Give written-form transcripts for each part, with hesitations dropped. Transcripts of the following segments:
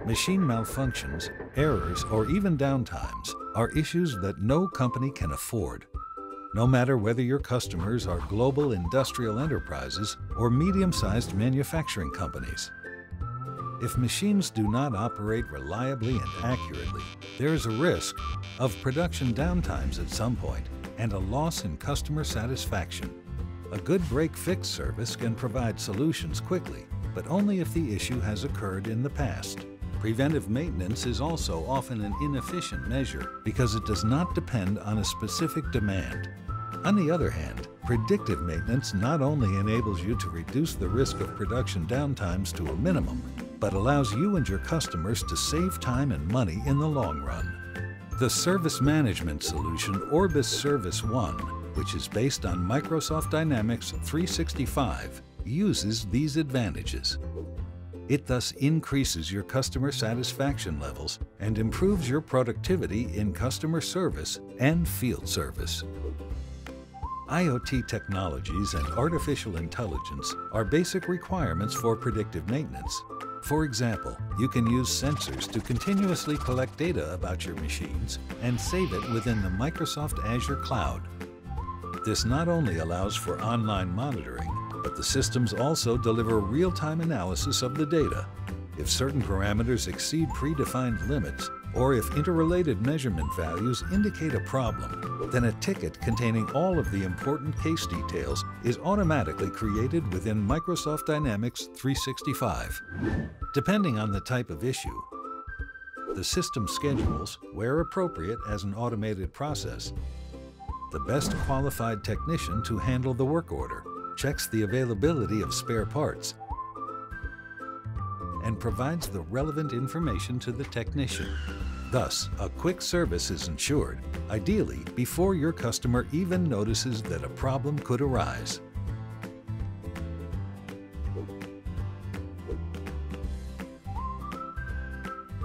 Machine malfunctions, errors, or even downtimes are issues that no company can afford. No matter whether your customers are global industrial enterprises or medium-sized manufacturing companies. If machines do not operate reliably and accurately, there is a risk of production downtimes at some point and a loss in customer satisfaction. A good break-fix service can provide solutions quickly, but only if the issue has occurred in the past. Preventive maintenance is also often an inefficient measure because it does not depend on a specific demand. On the other hand, predictive maintenance not only enables you to reduce the risk of production downtimes to a minimum, but allows you and your customers to save time and money in the long run. The service management solution Orbis Service One, which is based on Microsoft Dynamics 365, uses these advantages. It thus increases your customer satisfaction levels and improves your productivity in customer service and field service. IoT technologies and artificial intelligence are basic requirements for predictive maintenance. For example, you can use sensors to continuously collect data about your machines and save it within the Microsoft Azure cloud. This not only allows for online monitoring, but the systems also deliver real-time analysis of the data. If certain parameters exceed predefined limits, or if interrelated measurement values indicate a problem, then a ticket containing all of the important case details is automatically created within Microsoft Dynamics 365. Depending on the type of issue, the system schedules, where appropriate as an automated process, the best qualified technician to handle the work order, checks the availability of spare parts, and provides the relevant information to the technician. Thus, a quick service is ensured, ideally before your customer even notices that a problem could arise.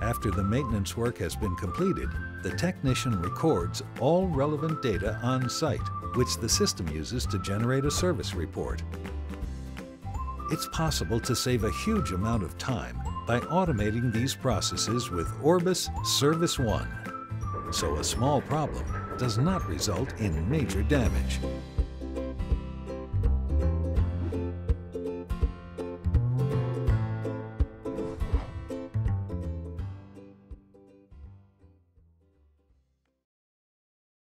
After the maintenance work has been completed, the technician records all relevant data on site, which the system uses to generate a service report. It's possible to save a huge amount of time by automating these processes with Orbis Service One, so a small problem does not result in major damage.